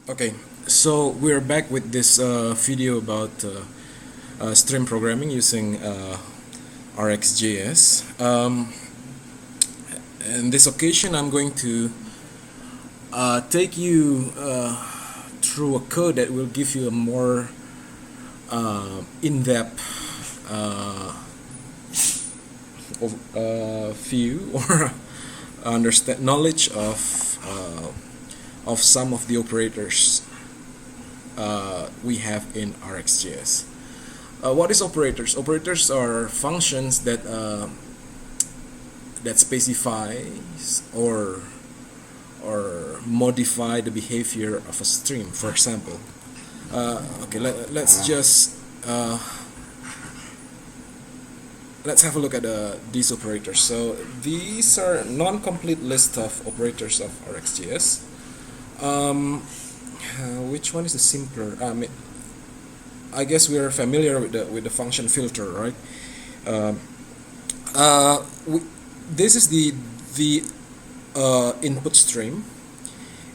Okay, so we're back with this video about stream programming using RxJS. In this occasion, I'm going to take you through a code that will give you a more in-depth view or understand knowledge of some of the operators we have in RxJS. What is operators? Operators are functions that that specifies or modify the behavior of a stream. For example, let's just let's have a look at these operators. So these are non-complete list of operators of RxJS. Which one is the simpler? I guess we are familiar with the function filter, right? This is the input stream,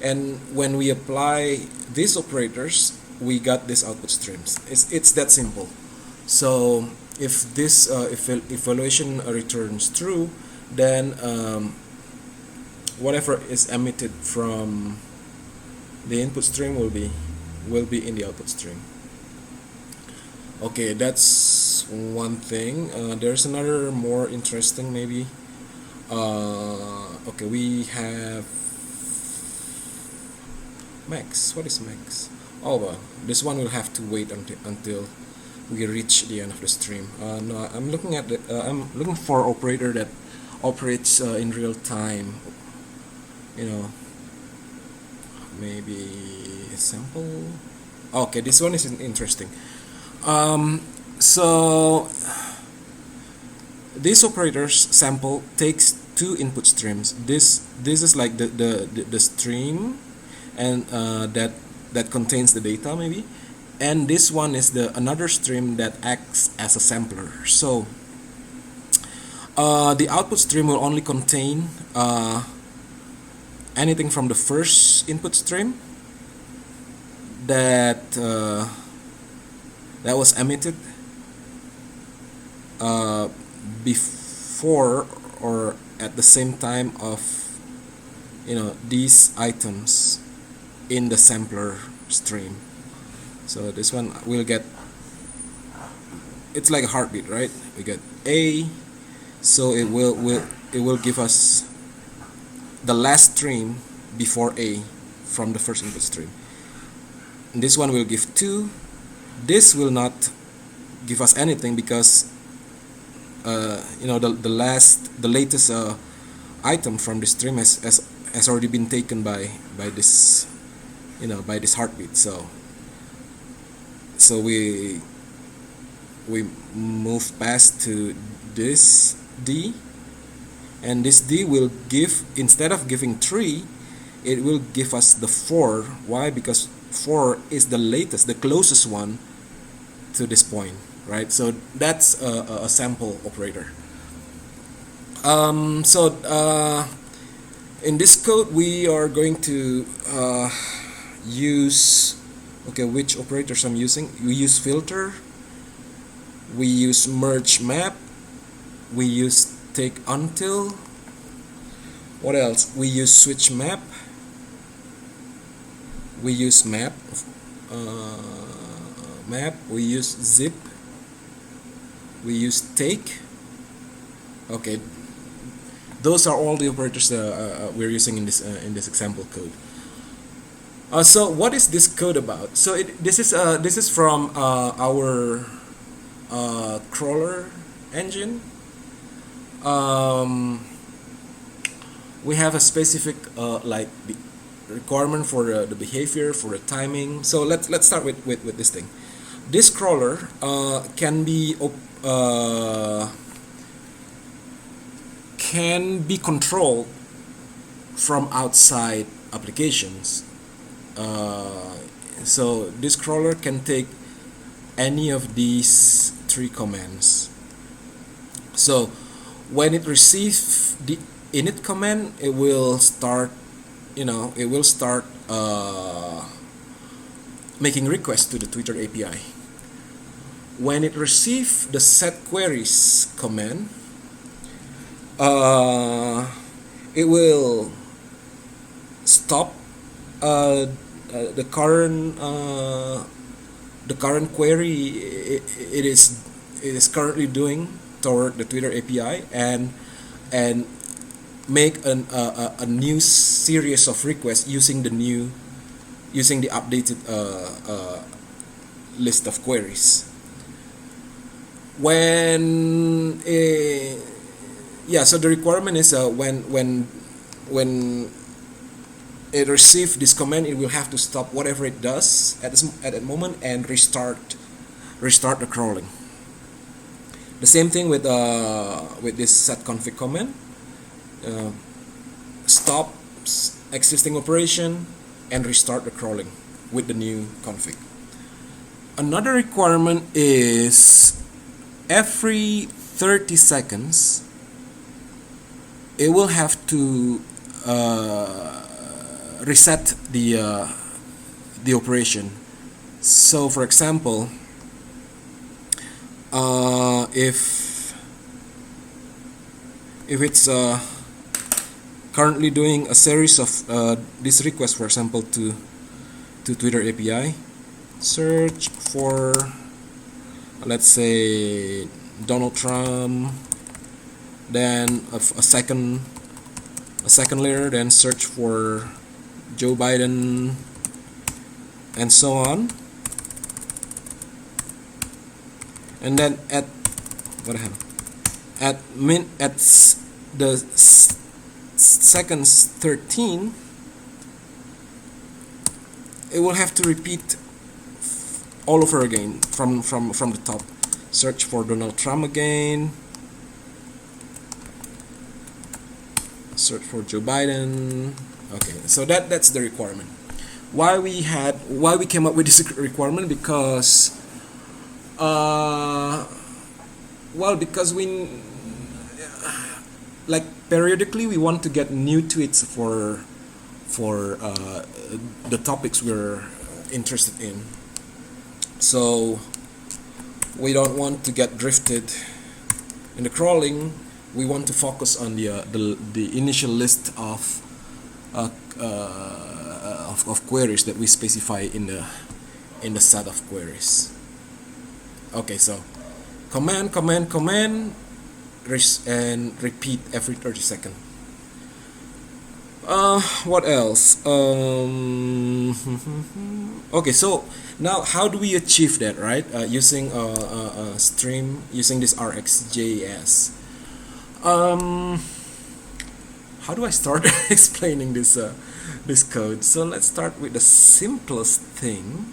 and when we apply these operators, we got these output streams. It's that simple. So if this evaluation returns true, then whatever is emitted from the input stream will be in the output stream. Okay, that's one thing. There's another more interesting maybe. Okay, we have max. What is max? Oh well, this one will have to wait until we reach the end of the stream. No, I'm looking at I'm looking for operator that operates in real time. You know, maybe a sample. Okay, this one is interesting. So this operator's sample takes two input streams. This is like the stream, and that contains the data maybe, and this one is the another stream that acts as a sampler. So the output stream will only contain anything from the first input stream that that was emitted before or at the same time of these items in the sampler stream. So this one will get, it's like a heartbeat, right? We get A, so it will give us the last stream before A from the first input stream. And this one will give 2. This will not give us anything because the latest item from the stream has already been taken by this by this heartbeat. So we move past to this D, and this D will give, instead of giving 3, it will give us the 4. Why? Because 4 is the latest, the closest one to this point, right? So that's a sample operator. In this code we are going to use, okay, which operators I'm using. We use filter, we use merge map, we use take until, what else? We use switch map, we use map, we use zip, we use take. Okay, those are all the operators we're using in this example code. So what is this code about? So this is from our crawler engine. We have a specific like requirement for the behavior, for the timing. So let's start with this thing. This crawler can be controlled from outside applications. So this crawler can take any of these 3 commands. So when it receives the init command, it will start making requests to the Twitter API. When it receives the set queries command, it will stop the current query it is currently doing toward the Twitter API, and make a new series of requests using the updated list of queries. When so the requirement is when it receives this command, it will have to stop whatever it does at that moment and restart the crawling. The same thing with this set config command. Stop existing operation and restart the crawling with the new config. Another requirement is every 30 seconds it will have to reset the operation. So for example, if it's currently doing a series of this request, for example, to Twitter API, search for, let's say, Donald Trump, then a second layer, then search for Joe Biden, and so on. And then at the seconds 13, it will have to repeat all over again from the top. Search for Donald Trump again, search for Joe Biden. Okay, so that's the requirement. Why we came up with this requirement? Because because we periodically we want to get new tweets for the topics we're interested in. So we don't want to get drifted in the crawling. We want to focus on the initial list of queries that we specify in the set of queries. Okay, so command and repeat every 30 seconds. What else? Okay, so now how do we achieve that, right? Using a stream, using this RxJS. How do I start explaining this code? So let's start with the simplest thing.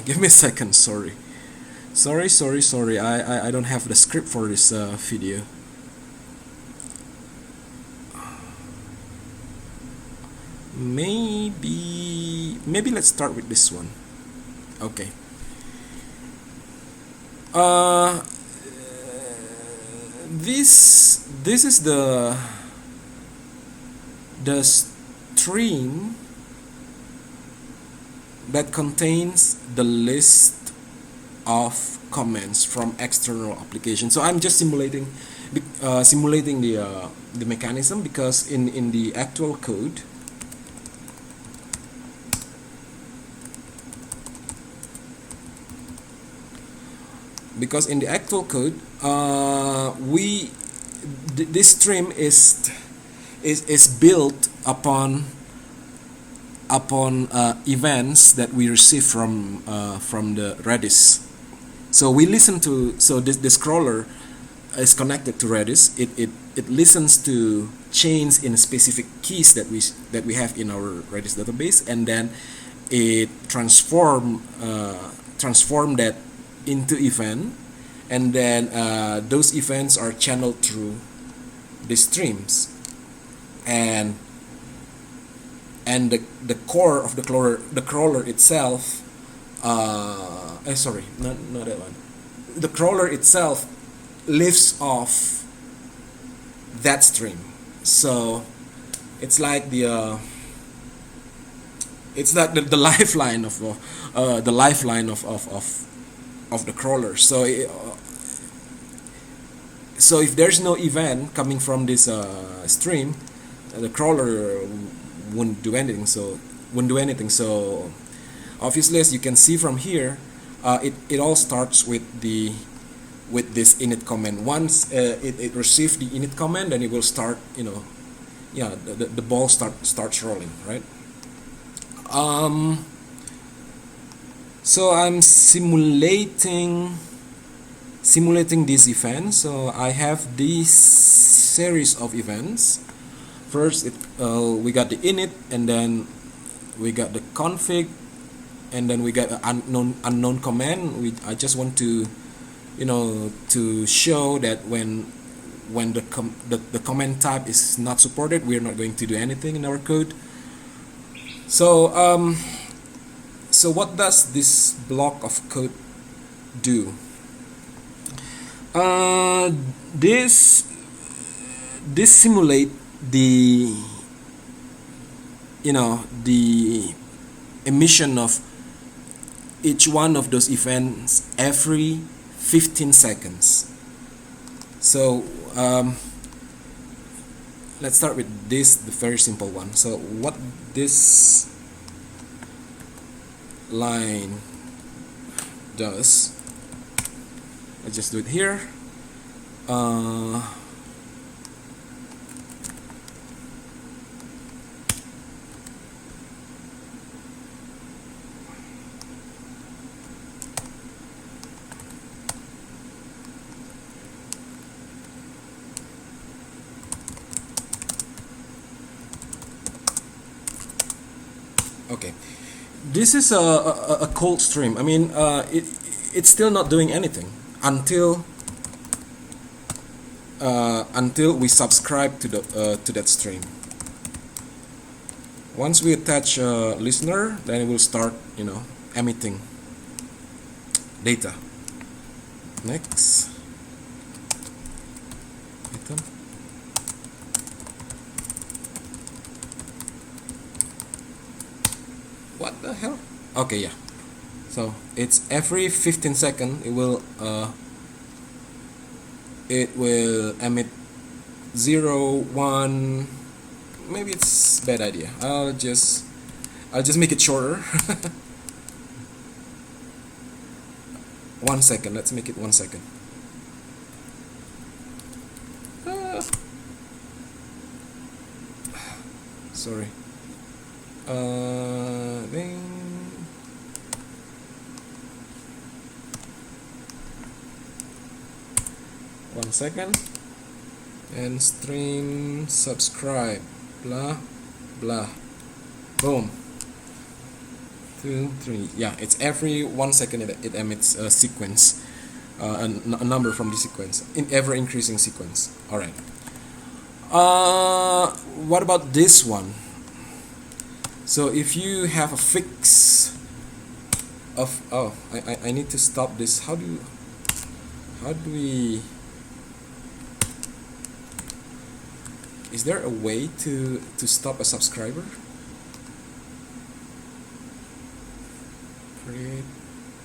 Give me a second. Sorry. I don't have the script for this video. Maybe let's start with this one. Okay. This is the stream that contains the list of comments from external applications. So I'm just simulating the mechanism, because in the actual code, this stream is built upon events that we receive from the Redis. So we listen to, this crawler is connected to Redis. It listens to chains in specific keys that we have in our Redis database, and then it transform that into event, and then those events are channeled through the streams, and the core of the crawler itself. Sorry, not that one. the crawler itself lifts off that stream. So it's like the lifeline of the crawler. So so if there's no event coming from this stream, the crawler wouldn't do anything. So obviously, as you can see from here, it all starts with this init command. Once it receives the init command, then it will start, the ball starts rolling, right? So I'm simulating this event. So I have this series of events. First, we got the init, and then we got the config, and then we got an unknown command. I just want to, to show that when the command type is not supported, we're not going to do anything in our code. So so what does this block of code do? This simulate the the emission of each one of those events every 15 seconds. So let's start with this, the very simple one. So what this line does, I just do it here. Okay, this is a cold stream. I mean, it's still not doing anything until we subscribe to that stream. Once we attach a listener, then it will start, emitting data. Next item. What the hell? Okay, yeah. So it's every 15 seconds it will emit 0, 1. Maybe it's a bad idea. I'll just make it shorter. 1 second. Let's make it 1 second. Sorry. Then 1 second, and stream subscribe, blah blah, boom. 2, 3. Yeah, it's every 1 second it emits a sequence, a number from the sequence, in ever increasing sequence. All right. What about this one? So if you have a fix of I need to stop this. How do we? Is there a way to stop a subscriber? Create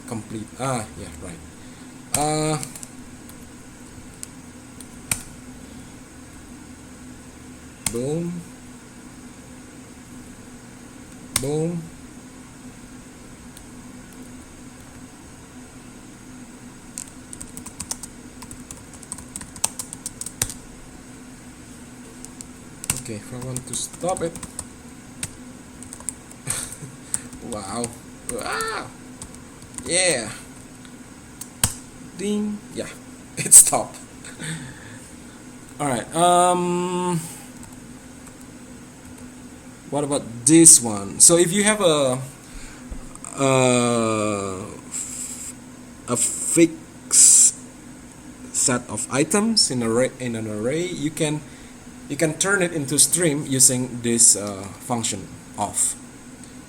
complete. Yeah, right. Boom. Boom. Okay, if I want to stop it. Wow. Wow. Yeah. Ding. Yeah. It stopped. Alright. What about this one? So if you have a fixed set of items in an array, you can turn it into stream using this function off.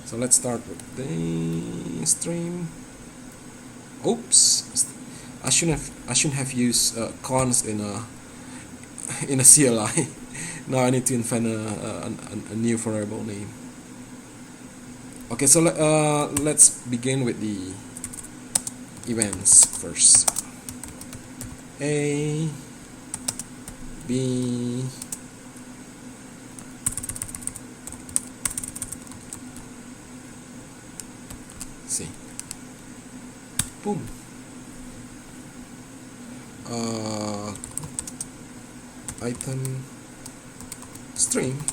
So let's start with the stream. Oops. I shouldn't have used const in a CLI. Now I need to invent a new variable name. Okay, so let's begin with the events first. A, B, C. Boom. Item stream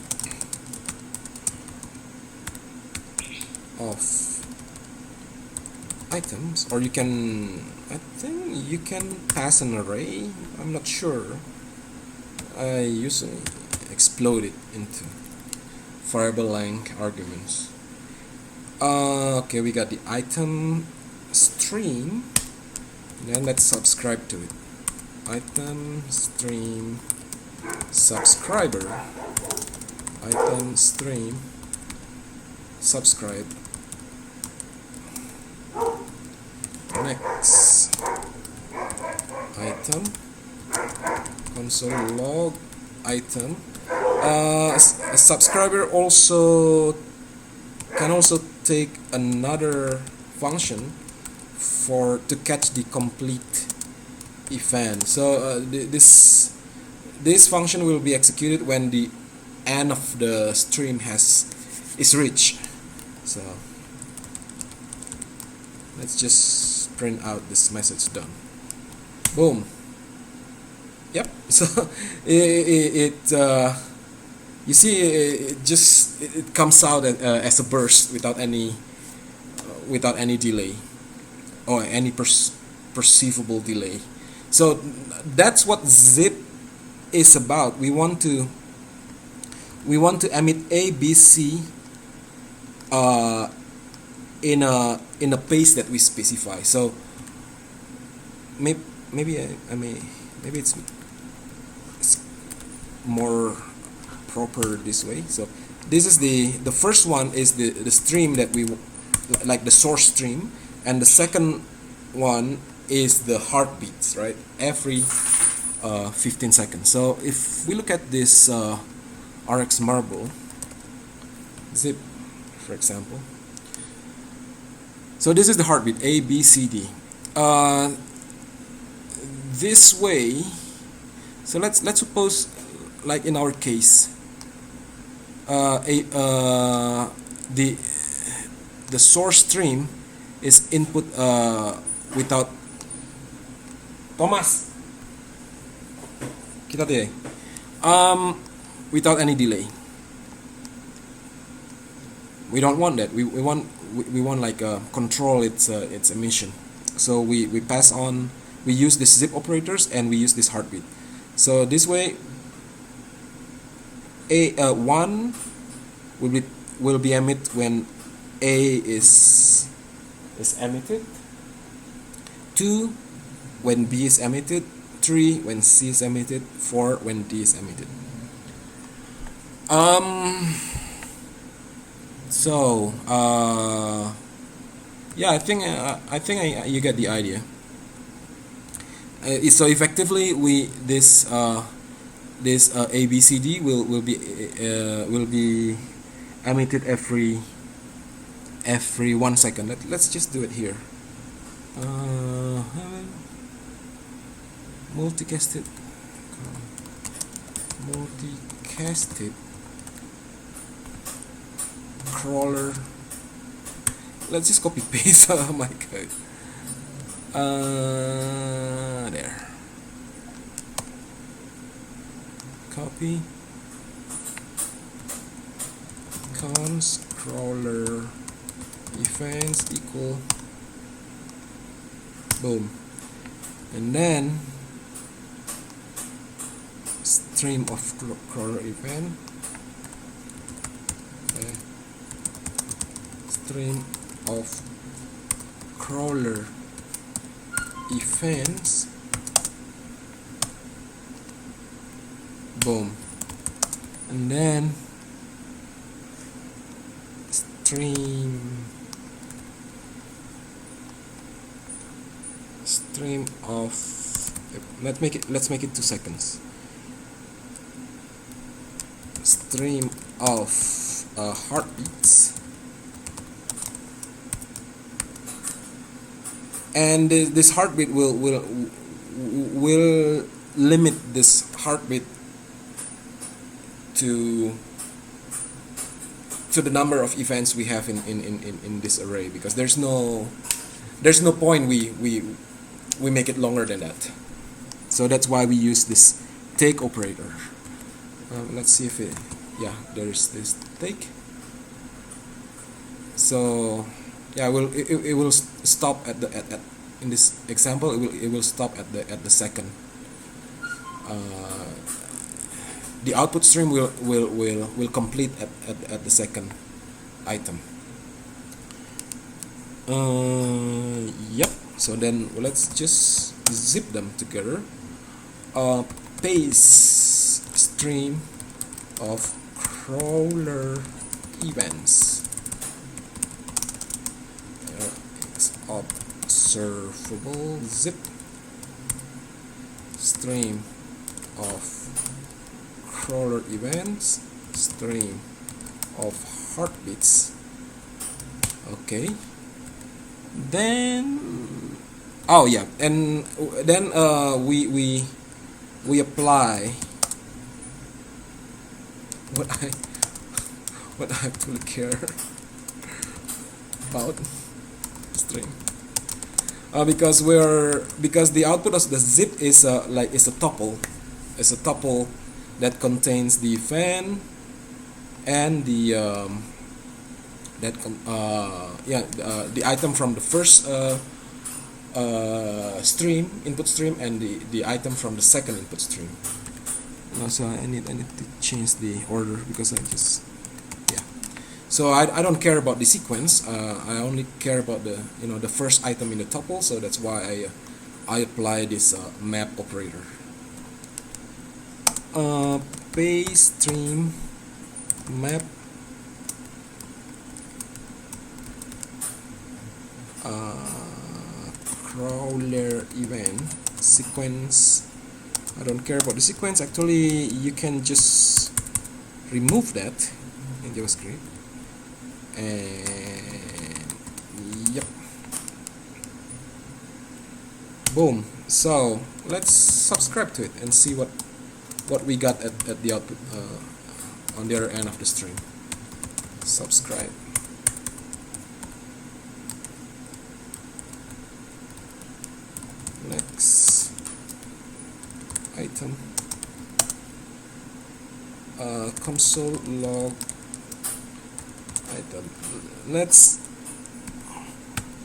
of items, or you can, I think you can pass an array. I'm not sure. I usually explode it into variable length arguments. Okay, we got the item stream. Then let's subscribe to it. Item stream subscriber. Item stream subscribe. Next item console log item. A subscriber also can also take another function to catch the complete event. So this function will be executed when the end of the stream is reached. So let's just print out this message done. Boom. Yep. So you see it comes out as a burst without any delay or any perceivable delay. So that's what zip is about. We want to emit A, B, C in a pace that we specify. So maybe it's more proper this way. So this is the first one is the stream that we like, the source stream, and the second one is the heartbeats, right? Every 15 seconds. So if we look at this Rx Marble zip, for example, so this is the heartbeat A, B, C, D. This way, so let's suppose, like in our case, the source stream is input without Thomas. Kita deh. Without any delay. We don't want that. We want like control its emission. So we pass on. We use these zip operators and we use this heartbeat. So this way, one will be emit when A is emitted. 2 when B is emitted. 3 when C is emitted. 4 when D is emitted. So yeah, I think you get the idea. So effectively, this ABCD will be emitted every 1 second. Let's just do it here. Multicasted crawler. Let's just copy paste. Oh my god. There. Copy. Const crawler events equal. Boom. And then stream of crawler event. Okay. Stream of crawler events. Boom. And then stream stream of, let's make it 2 seconds. Stream of heartbeats, and this heartbeat will limit this heartbeat to the number of events we have in this array, because there's no point we make it longer than that. So that's why we use this take operator. Let's see if it, yeah, there's this take. So yeah, it will stop at in this example it will stop at the second. The output stream will complete at the second item. Yep. So then let's just zip them together. Paste stream of crawler events. It's observable zip stream of crawler events, stream of heartbeats. Okay, then oh yeah, and then we apply what I actually care about string, because the output of the zip is a tuple. It's a tuple that contains the fan and the the item from the first input stream, and the item from the second input stream. So I need to change the order, because I just, yeah. So I don't care about the sequence. I only care about the the first item in the tuple. So that's why I apply this map operator. Paste stream map crawler event sequence. I don't care about the sequence. Actually, you can just remove that in JavaScript, and yep, boom. So let's subscribe to it and see what we got at the output on the other end of the string. Subscribe. Next item, console log item. Let's,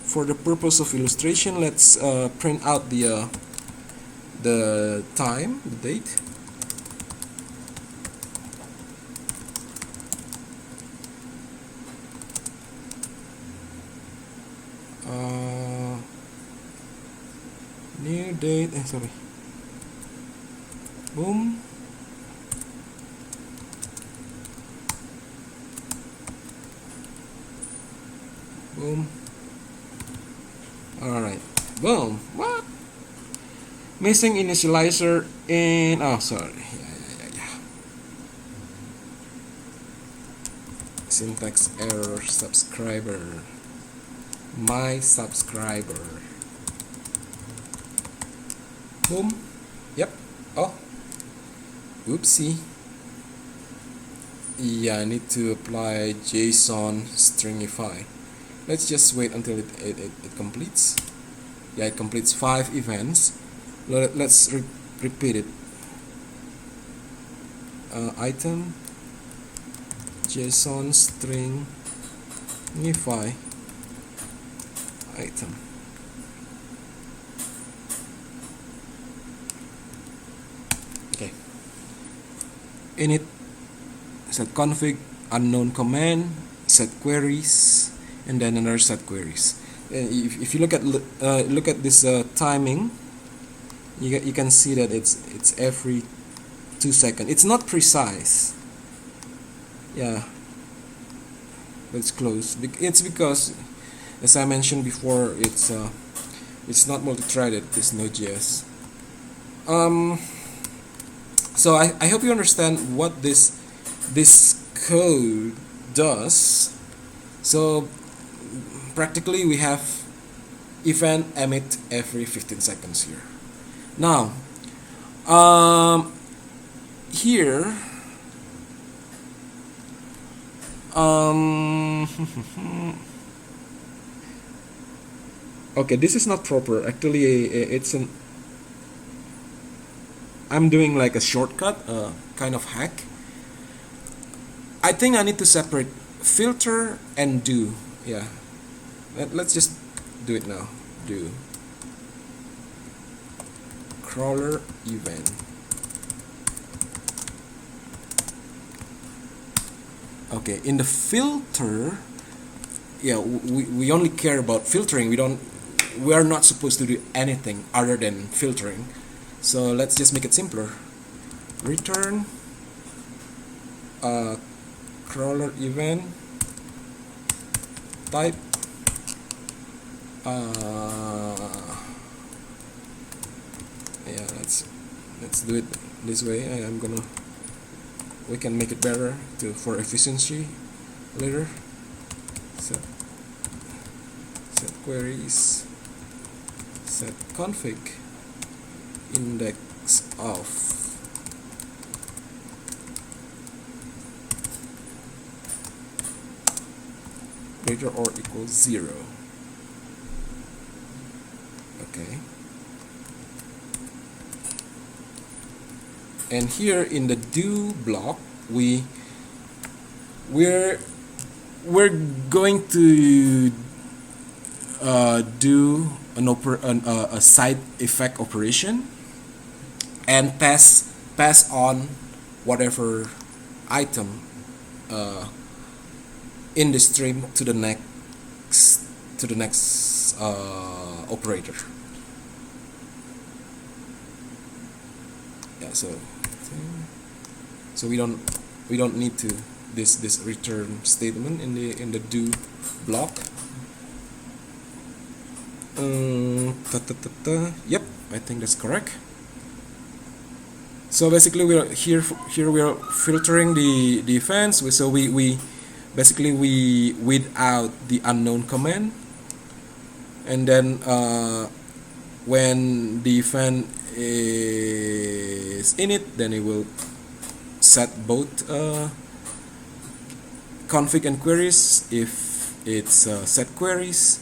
for the purpose of illustration, let's print out the time, the date. New date, sorry, boom, boom. Alright, boom. What? Missing initializer in, oh sorry, yeah. Syntax error, subscriber, my subscriber. Boom. Yep. Oh. Oopsie. Yeah, I need to apply JSON stringify. Let's just wait until it completes. Yeah, it completes 5 events. Let's repeat it. Item JSON stringify item. Okay. Init set config unknown command, set queries, and then another set queries. If you look at this timing, you can see that it's every 2 seconds. It's not precise. Yeah, let's close. It's because, as I mentioned before, it's It's not multi-threaded, this Node.js. So I hope you understand what this code does. So practically we have event emit every 15 seconds here. Now here okay, this is not proper. Actually, it's an I'm doing like a shortcut, kind of hack. I think I need to separate filter and do. Yeah, let's just do it now. Do crawler event. Okay, in the filter, yeah, we only care about filtering. We are not supposed to do anything other than filtering. So let's just make it simpler. Return crawler event type yeah, let's do it this way. We can make it better for efficiency later. Set queries, set config, index of greater or equals 0. Okay, and here in the do block we're going to do a side effect operation and pass on whatever item in the stream to the next operator. Yeah, so we don't need to this return statement in the do block. Yep, I think that's correct. So basically we are here we are filtering the events. So we basically weed out the unknown command, and then when the event is in it, then it will set both config and queries. If it's set queries,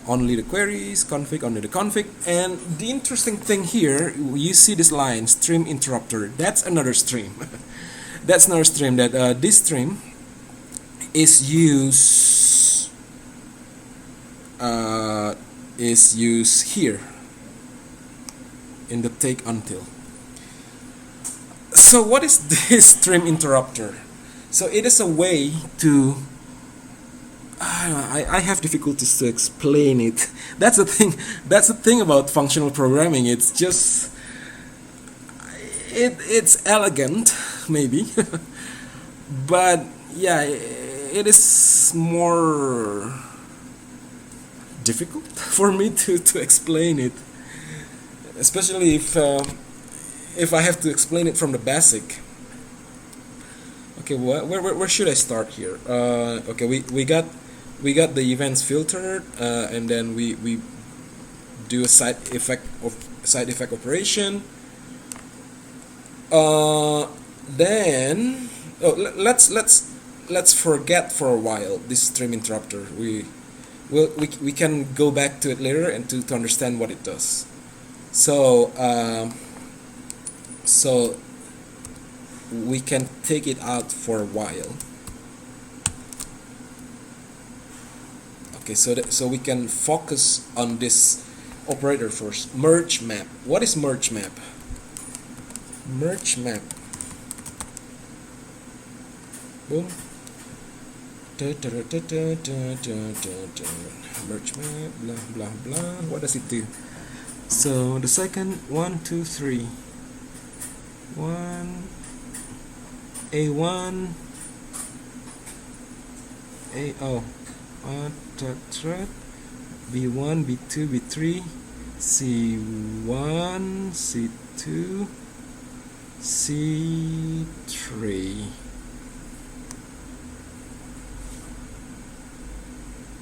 only the queries, config only the config. And the interesting thing here, you see this line, stream interrupter. That's another stream. That's another stream that this stream is used here in the take until. So what is this stream interrupter? So it is a way to I have difficulties to explain it. That's the thing about functional programming. It's just it's elegant maybe but yeah, it is more difficult for me to explain it, especially if I have to explain it from the basic. Okay, where should I start here? Okay, we got the events filtered, and then we do a side effect operation. Then let's forget for a while this stream interrupter. We can go back to it later and to understand what it does. So we can take it out for a while. Okay, so we can focus on this operator first. Merge map. What is merge map? Merge map. Boom. Merge map. Blah blah blah. What does it do? So the second 1, 2, 3. 1 A1 A0 thread B1, B2, B3, C1, C2, C3,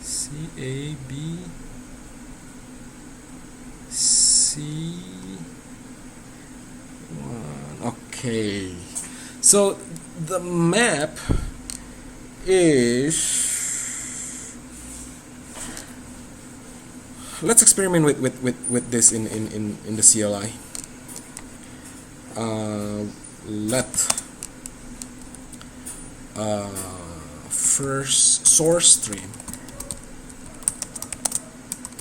C, A, B, C1. Okay, so the map is, let's experiment with this in the CLI. Let first source stream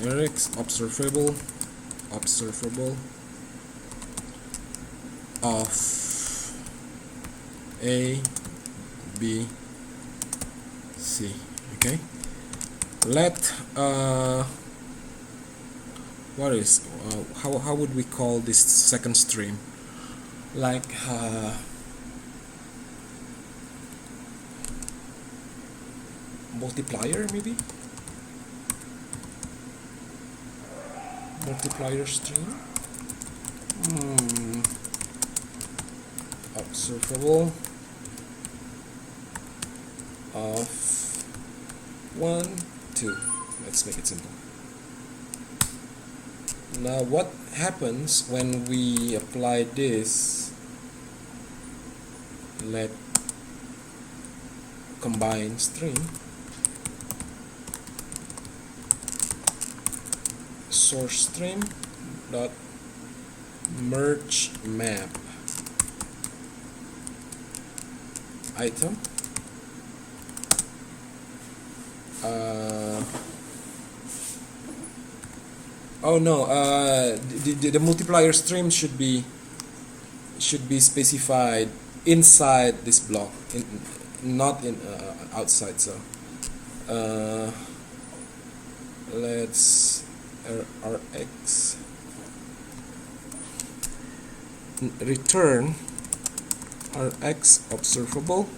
Rx observable of A, B, C. Okay, let what is how would we call this second stream? Like multiplier, maybe? Multiplier stream? Observable of 1, 2. Let's make it simple. Now what happens when we apply this? Let combine string source stream dot merge map item oh no, the multiplier stream should be specified inside this block, not in outside. So let's Rx return Rx observable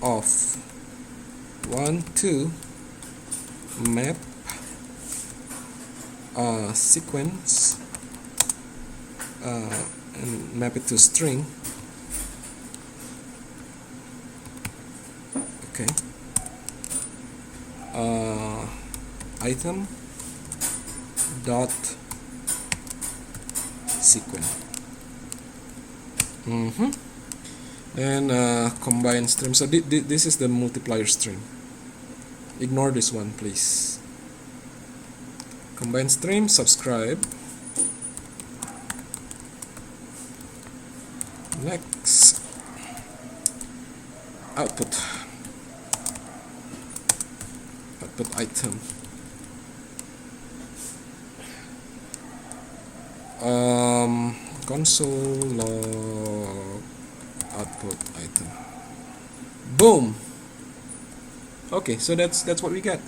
of 1, 2 map sequence and map it to string. Okay, item dot sequence. And combine stream. So this is the multiplier stream. Ignore this one, please. Combine stream, subscribe. Next, output item. Console log output item. Boom. Okay, so that's what we get.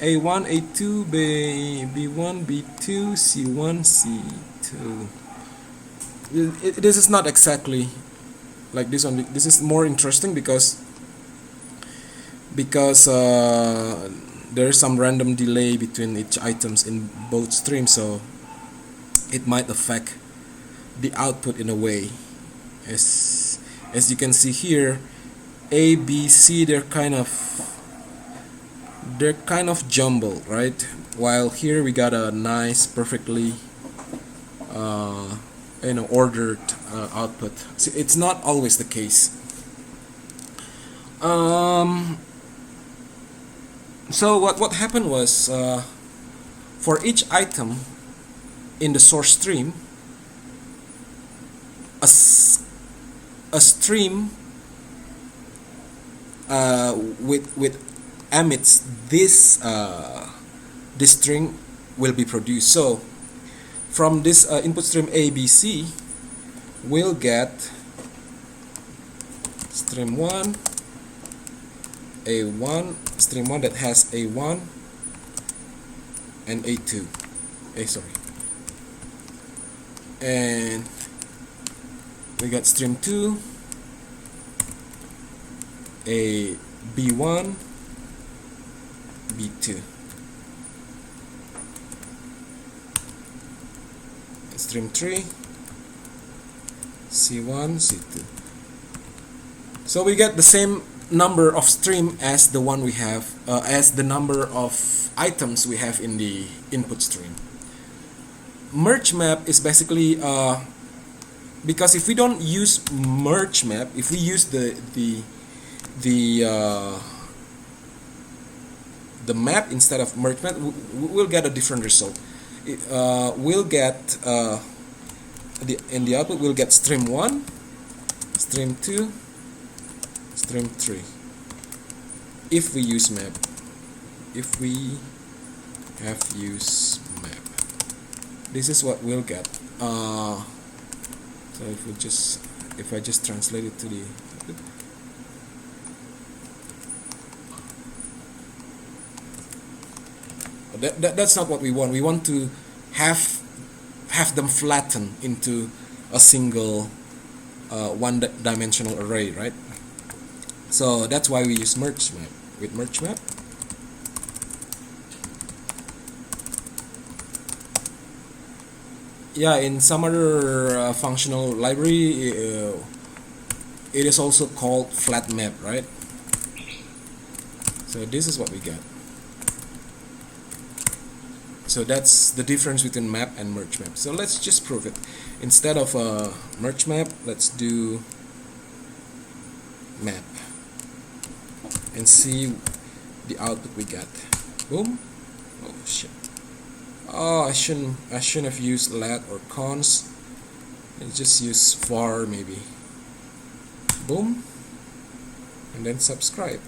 A1, A2, B1, B2, C1, C2. This is not exactly like this one. This is more interesting because there is some random delay between each items in both streams, so it might affect the output in a way. As you can see here, A, B, C, they're kind of jumbled, right? While here we got a nice, perfectly ordered output. So it's not always the case. So what happened was, for each item in the source stream, a stream with emits this string will be produced. So from this input stream ABC, we'll get stream 1, A1, stream 1 that has A1 and A2. And we got stream 2, a B1 B2, stream 3, C1, C2. So we get the same number of stream as the one we have, as the number of items we have in the input stream. Merge map is basically because if we don't use merge map, if we use the map instead of merge map, we'll get a different result. We'll get in the output we'll get stream 1, stream 2, stream 3 if we use map. If we have used map, this is what we'll get. So if I just translate it to the that's not what we want. We want to have them flatten into a single one-dimensional array, right? So that's why we use merge map. With merge map, yeah, in some other functional library, it is also called flat map, right? So this is what we get. So that's the difference between map and merge map. So let's just prove it. Instead of a merge map, let's do map and see the output we get. Boom. Oh shit. Oh, I shouldn't have used lat or cons. I just use var maybe. Boom. And then subscribe.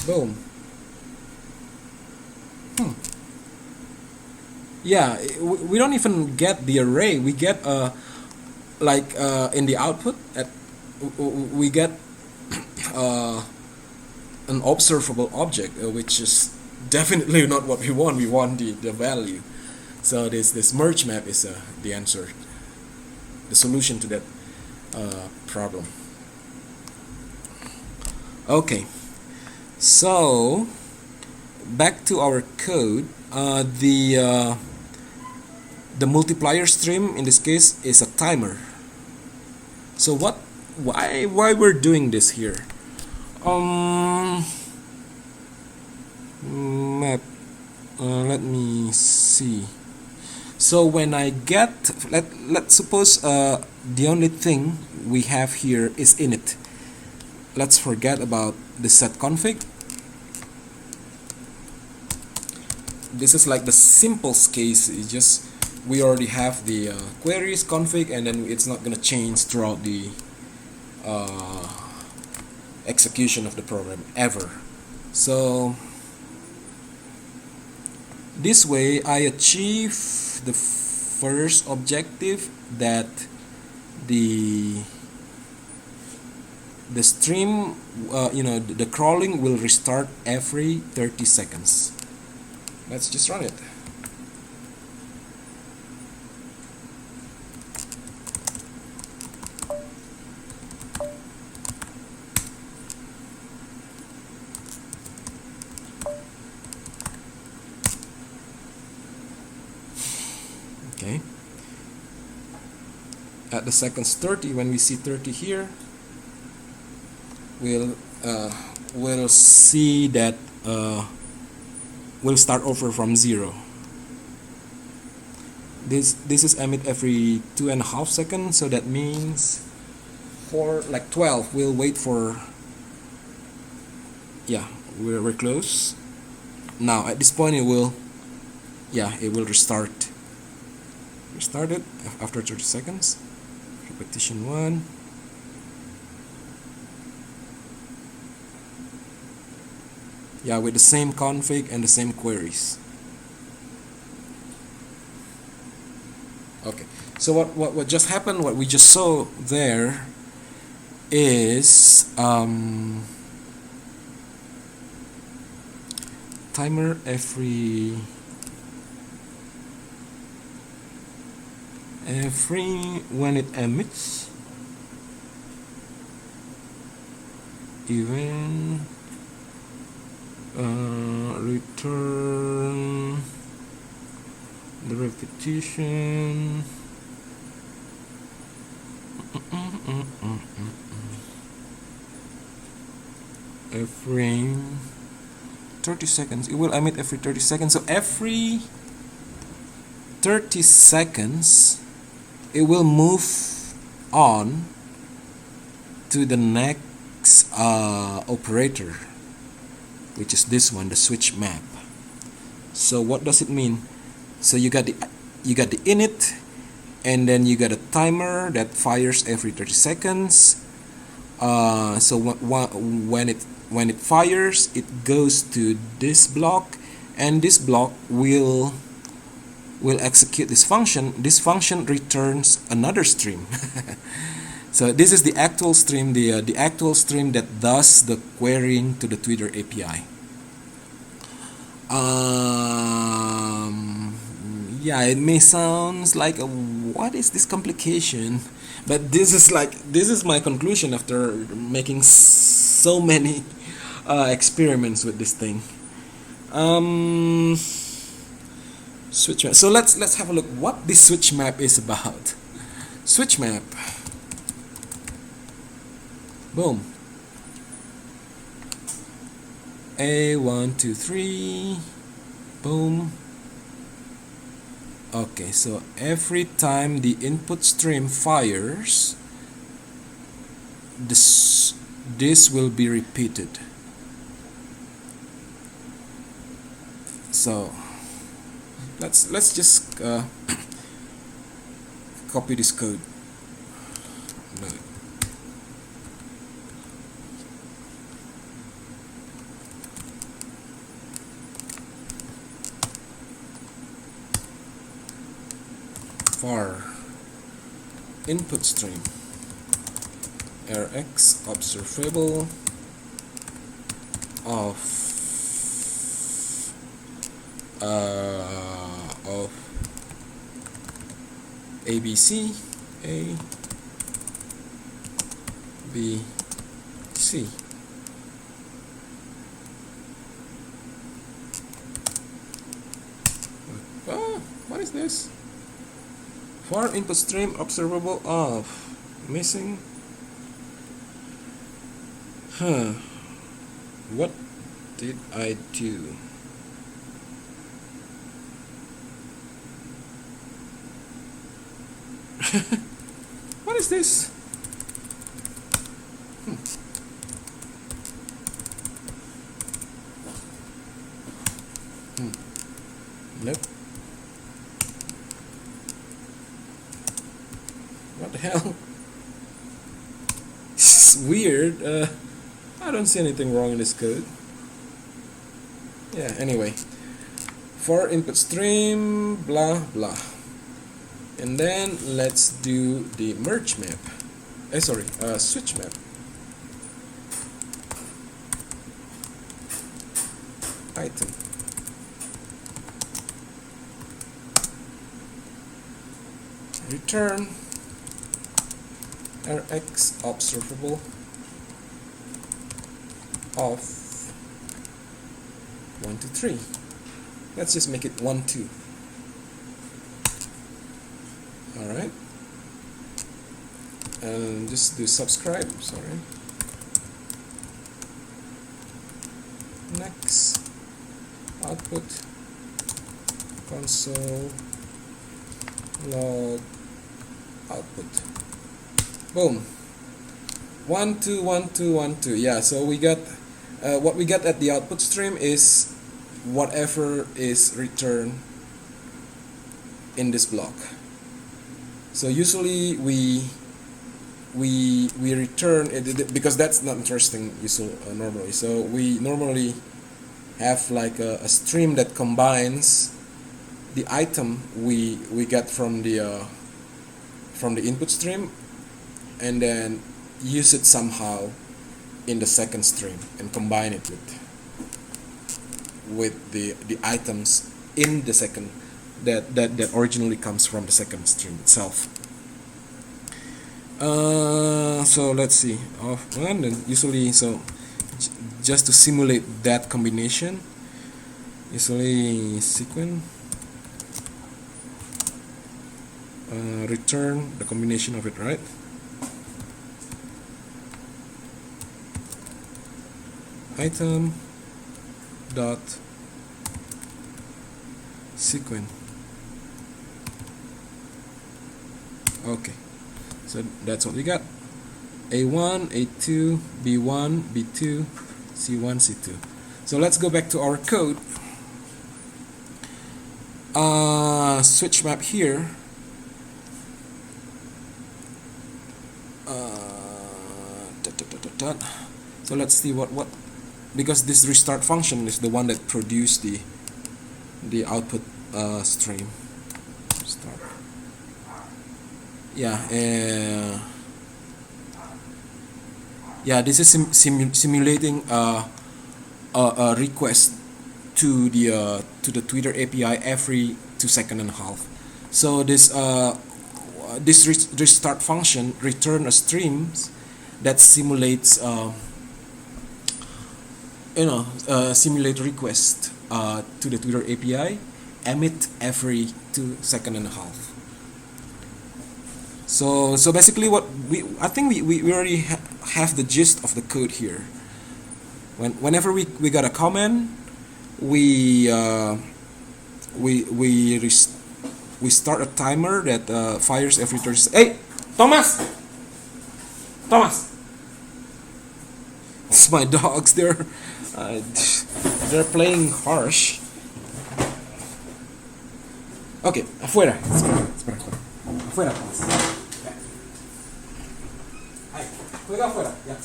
Boom. Yeah, we don't even get the array. We get in the output we get an observable object, which is definitely not what we want. We want the value. So this merge map is the answer, the solution to that problem. Okay, so back to our code. The multiplier stream in this case is a timer. So why we're doing this here? Map. Let me see. So when I get, let's suppose the only thing we have here is init. Let's forget about the set config. This is like the simplest case. It's just we already have the queries config, and then it's not gonna change throughout the execution of the program ever. So this way I achieve the first objective, that the stream, the crawling will restart every 30 seconds. Let's just run it. Okay. At the seconds 30, when we see 30 here, we'll see that we'll start over from 0. This is emit every 2.5 seconds, so that means for like 12 we'll wait for, yeah, we're close. Now at this point it will restart it after 30 seconds. Repetition 1. Yeah, with the same config and the same queries. Okay, so what just happened, what we just saw there is timer every when it emits, event return the repetition. Every 30 seconds, it will emit every 30 seconds. So every 30 seconds it will move on to the next operator, which is this one, the switch map. So what does it mean? So you got the init, and then you got a timer that fires every 30 seconds. So when it fires, it goes to this block, and this block will execute this function. This function returns another stream. So this is the actual stream, the actual stream that does the querying to the Twitter API. Yeah, it may sound like what is this complication, but this is my conclusion after making so many experiments with this thing. Switch map. So let's have a look what this switch map is about. Switch map. Boom. A1 2 3. Boom. Okay, so every time the input stream fires, this will be repeated. So let's just copy this code. No. For input stream Rx observable of ABC A B C. What is this? For input stream observable of missing. What did I do? What is this? Nope. What the hell? It's weird. I don't see anything wrong in this code. Yeah, anyway. For input stream, blah blah. And then let's do the merge map. Switch map. Item. Return Rx observable of 1 to 3. Let's just make it 1 2. Alright, and just do subscribe. Sorry. Next, output console log output. Boom. 1 2 1 2 1 2. Yeah, so we got what we got at the output stream is whatever is returned in this block. So usually we return it, because that's not interesting normally. So we normally have like a stream that combines the item we get from the input stream, and then use it somehow in the second stream and combine it with the items in the second that originally comes from the second stream itself. So let's see, and then usually, so just to simulate that combination. Usually sequence return the combination of it, right? Item dot sequence. Okay, so that's what we got. A1, A2, B1, B2, C1, C2. So let's go back to our code. Switch map here. So let's see what because this restart function is the one that produced the output stream. Start. Yeah. Yeah, this is simulating a request to the Twitter API every 2.5 seconds. So this restart function return a stream that simulates simulate request to the Twitter API, emit every 2.5 seconds. So basically what I think we already have the gist of the code here. Whenever we got a comment, we start a timer that fires every 30 seconds. Hey, Thomas! It's my dogs. They're playing harsh. Okay, afuera. Espera. Afuera. Ay, juega afuera. Ya.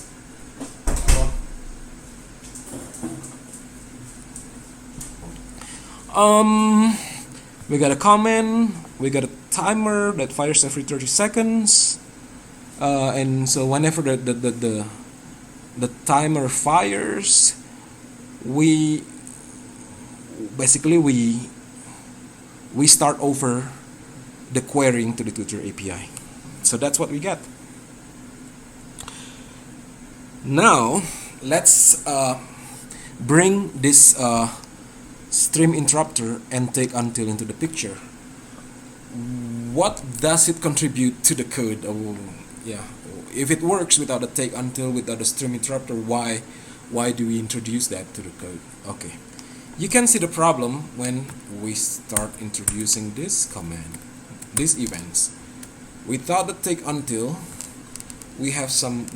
We got a comment, we got a timer that fires every 30 seconds, and so whenever the timer fires, we start over the querying to the Twitter API. So that's what we got. Now let's bring this stream interrupter and take until into the picture. What does it contribute to the code? If it works without a take until, without a stream interrupter, why do we introduce that to the code? Okay, you can see the problem when we start introducing this command, these events. Without the take until, we'll have some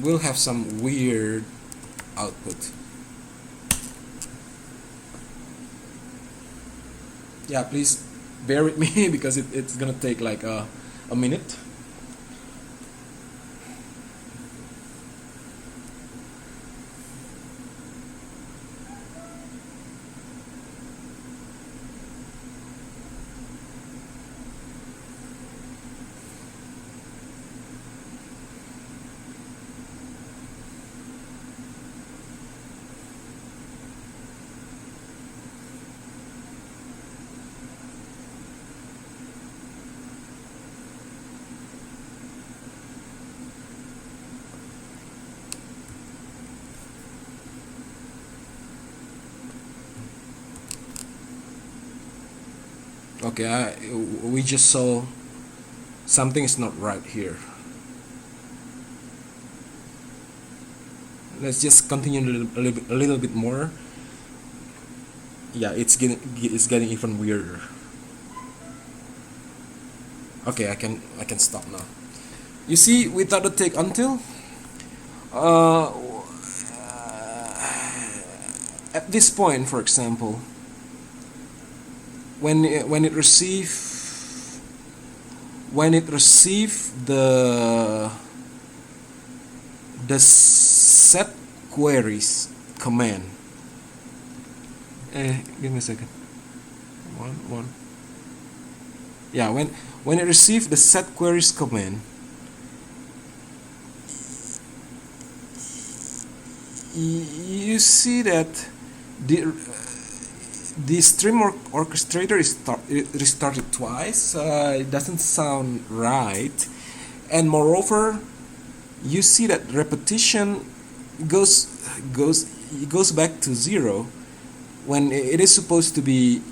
weird output. Yeah, please bear with me because it's gonna take like a minute. Okay, we just saw something is not right here. Let's just continue a little bit more. Yeah, it's getting even weirder. Okay, I can stop now. You see, without the take until, at this point, for example, when it receive the set queries command. Give me a second. One. Yeah, when it receives the set queries command, you see that the stream orchestrator is restarted twice. It doesn't sound right, and moreover, you see that repetition goes it goes back to 0 when it is supposed to be,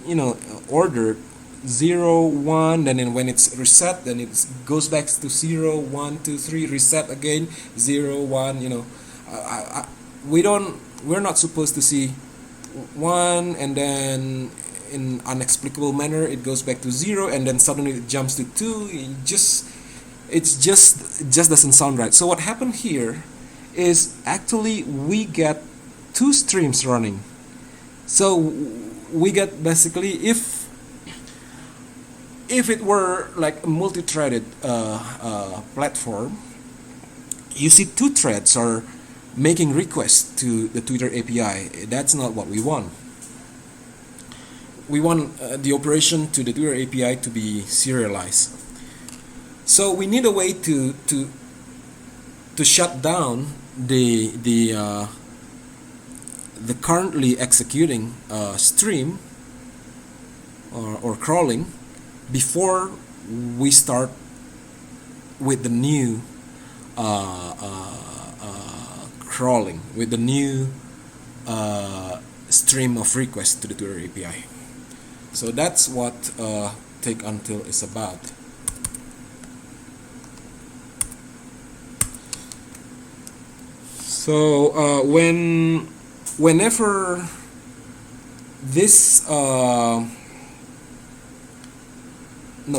ordered 0 1, then when it's reset, then it goes back to 0 1 2 3, reset again 0 1. We're not supposed to see 1 and then in inexplicable manner it goes back to 0 and then suddenly it jumps to 2. It just doesn't sound right. So what happened here is actually we get 2 streams running. So we get basically, if it were like a multi-threaded platform, you see 2 threads are making requests to the Twitter API. That's not what we want. We want the operation to the Twitter API to be serialized. So we need a way to shut down the currently executing stream or crawling before we start with the new crawling, with the new stream of requests to the Twitter API. So that's what take until is about. So whenever this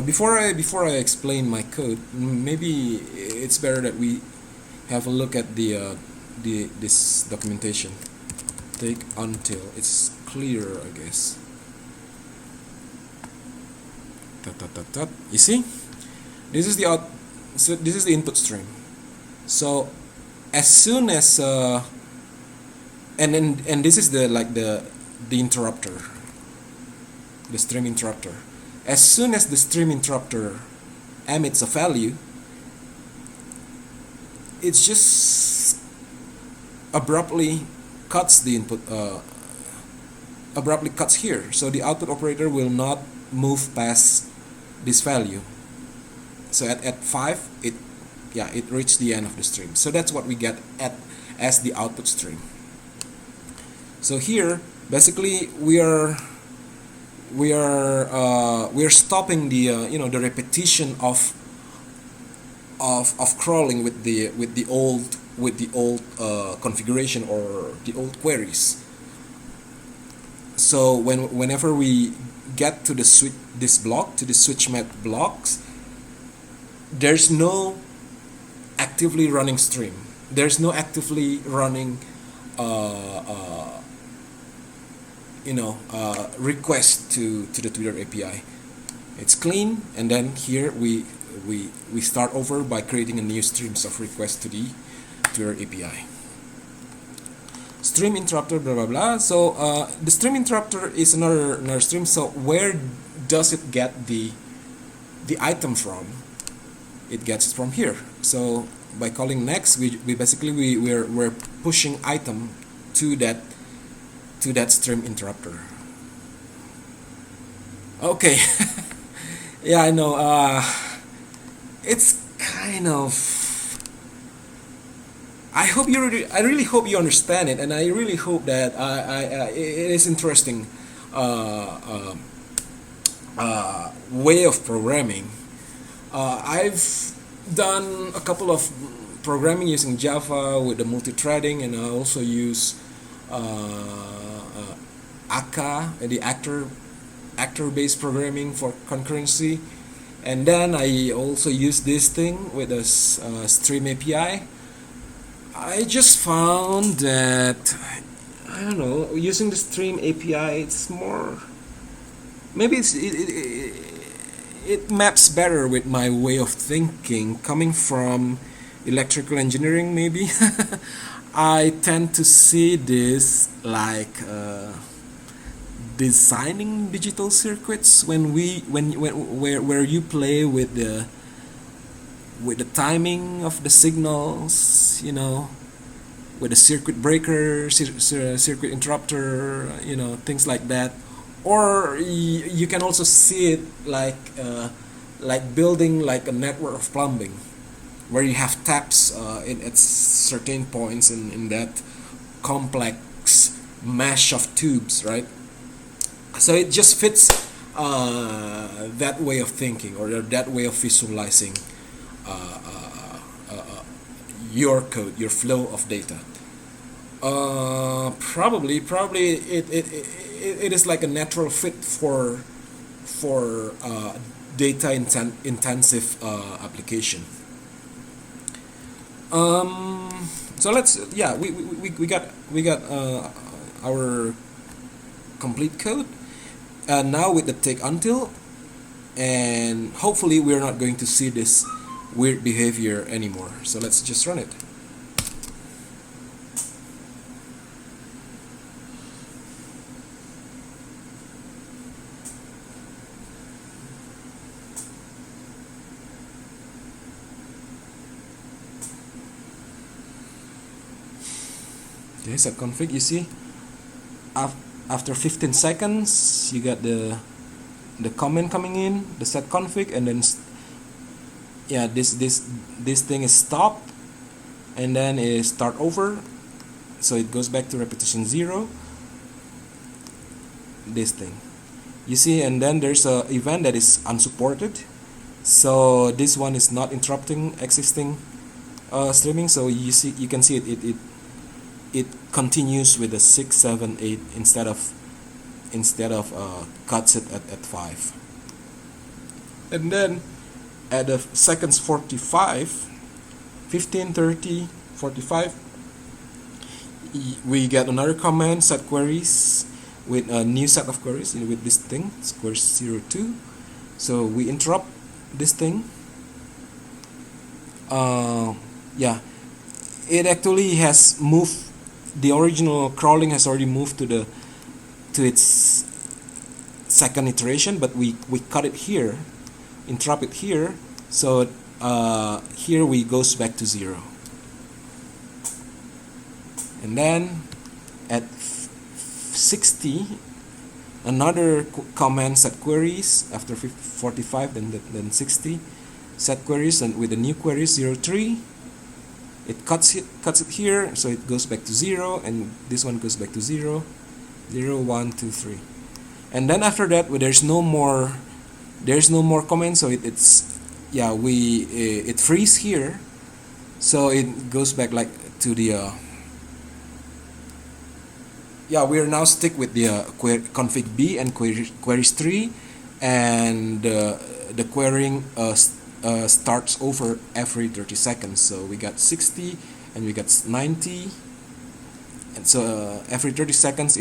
before I explain my code, maybe it's better that we have a look at this documentation. Take until it's clear, I guess. You see, this is the this is the input stream. So as soon as and this is the interrupter, the stream interrupter. As soon as the stream interrupter emits a value, it just abruptly cuts the input, abruptly cuts here. So the output operator will not move past this value. So at 5, it reached the end of the stream. So that's what we get as the output stream. So here, basically, we are stopping the the repetition of crawling with the old configuration or the old queries. So whenever we get to the switch map blocks, there's no actively running stream. There's no actively running request to the Twitter API. It's clean, and then here we start over by creating a new streams of requests to the Twitter API. Stream interrupter, blah blah blah. So the stream interrupter is another stream. So where does it get the item from? It gets it from here. So by calling next, we're pushing item to that stream interrupter. Okay. Yeah, I know. It's kind of. I really hope you understand it, and I really hope that it is interesting way of programming. I've done a couple of programming using Java with the multi-threading, and I also use akka, the actor-based programming for concurrency, and then I also use this thing with a stream API. I just found that, I don't know, using the stream API, it's more, maybe it maps better with my way of thinking, coming from electrical engineering maybe. I tend to see this like designing digital circuits where you play with the timing of the signals, with the circuit breaker, circuit interrupter, things like that. Or you can also see it like building like a network of plumbing, where you have taps at certain points in that complex complex mesh of tubes, right? So it just fits that way of thinking, or that way of visualizing your code, your flow of data. Probably it is like a natural fit for data intensive application. So let's, yeah, we got our complete code now with the take until, and hopefully we're not going to see this weird behavior anymore. So let's just run it. Okay, set config, you see after 15 seconds you got the comment coming in, the set config, and then yeah, this thing is stop, and then it start over, so it goes back to repetition 0, this thing, you see. And then there's a event that is unsupported, so this one is not interrupting existing streaming. So you can see it continues with a 6, 7, 8 instead of cuts it at 5. And then at the seconds 45, 15, 30, 45, we get another command, set queries, with a new set of queries with this thing, queries 02. So we interrupt this thing. Yeah, it actually has moved. The original crawling has already moved to its second iteration, but we cut it here, interrupt it here, so here we goes back to 0. And then at 60, another command, set queries, after 45, then 60, set queries, and with the new query 03, it cuts it here, so it goes back to 0, and this one goes back to 0, 0, 1, 2, 3. And then after that, there's no more comments, so it's yeah, it frees here, so it goes back like to the yeah, we are now stick with the config B and queries 3, and the querying starts over every 30 seconds. So we got 60 and we got 90, and so every 30 seconds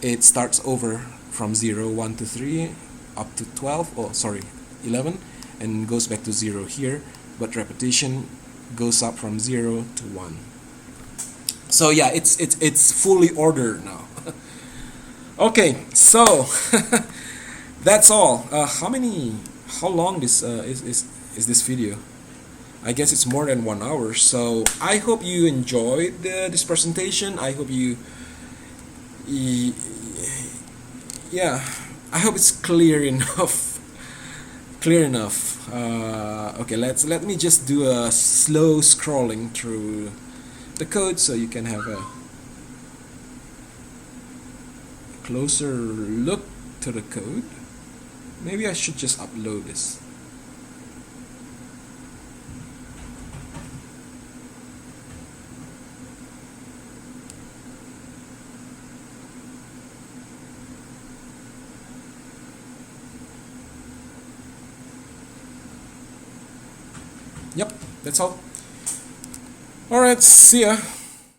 it starts over from 0, 1, 2, 3 up to 12, oh sorry, 11, and goes back to 0 here, but repetition goes up from 0 to 1. So yeah, it's fully ordered now. Okay, so that's all. How long this is this video? I guess it's more than 1 hour. So I hope you enjoyed this presentation. I hope yeah, I hope it's clear enough. Okay, let me just do a slow scrolling through the code so you can have a closer look to the code. Maybe I should just upload this. Yep, that's all. Alright, see ya.